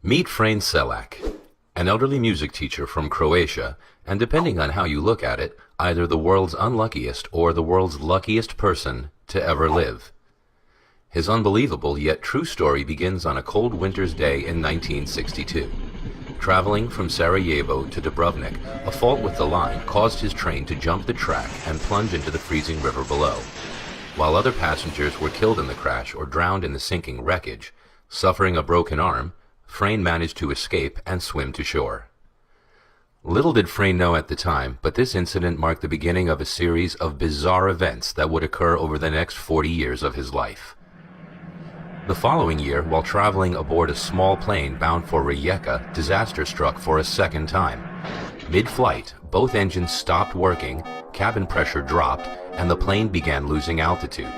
Meet Frane Selak, an elderly music teacher from Croatia, and depending on how you look at it, either the world's unluckiest or the world's luckiest person to ever live. His unbelievable yet true story begins on a cold winter's day in 1962. Traveling from Sarajevo to Dubrovnik, a fault with the line caused his train to jump the track and plunge into the freezing river below. While other passengers were killed in the crash or drowned in the sinking wreckage, suffering a broken arm, Frane managed to escape and swim to shore. Little did Frane know at the time, but this incident marked the beginning of a series of bizarre events that would occur over the next 40 years of his life. The following year, while traveling aboard a small plane bound for Rijeka, disaster struck for a second time. Mid-flight, both engines stopped working, cabin pressure dropped, and the plane began losing altitude.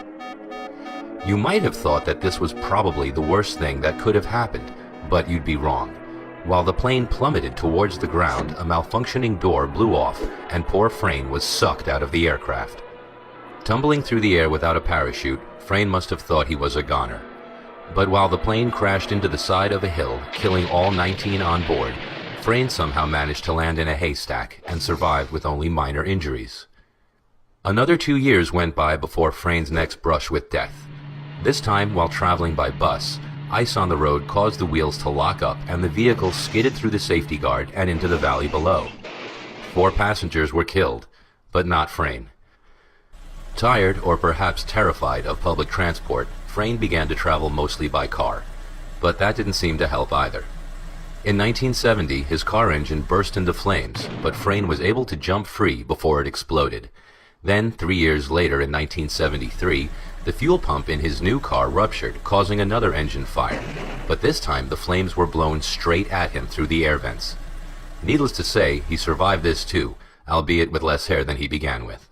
You might have thought that this was probably the worst thing that could have happened, but you'd be wrong. While the plane plummeted towards the ground, a malfunctioning door blew off, and poor Frane was sucked out of the aircraft. Tumbling through the air without a parachute, Frane must have thought he was a goner. But while the plane crashed into the side of a hill, killing all 19 on board, Frane somehow managed to land in a haystack and survived with only minor injuries. Another 2 years went by before Frane's next brush with death. This time, while traveling by bus, ice on the road caused the wheels to lock up and the vehicle skidded through the safety guard and into the valley below. 4 passengers were killed, but not Frane. Tired, or perhaps terrified, of public transport, Frane began to travel mostly by car, but that didn't seem to help either. In 1970, his car engine burst into flames, but Frane was able to jump free before it exploded. Then, 3 years later in 1973, the fuel pump in his new car ruptured, causing another engine fire, but this time the flames were blown straight at him through the air vents. Needless to say, he survived this too, albeit with less hair than he began with.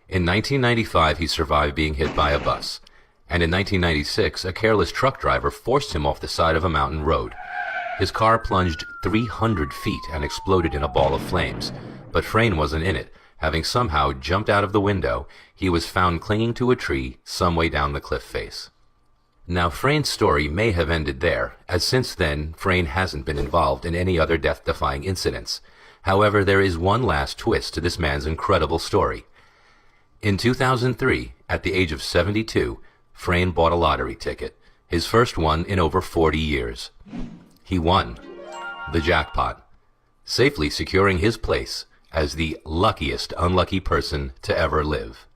In 1995, he survived being hit by a bus, and in 1996, a careless truck driver forced him off the side of a mountain road. His car plunged 300 feet and exploded in a ball of flames, but Frane wasn't in it. Having somehow jumped out of the window, he was found clinging to a tree some way down the cliff face. Now, Frane's story may have ended there, as since then, Frane hasn't been involved in any other death-defying incidents. However, there is one last twist to this man's incredible story. In 2003, at the age of 72, Frane bought a lottery ticket, his first one in over 40 years. He won the jackpot, safely securing his place as the luckiest unlucky person to ever live.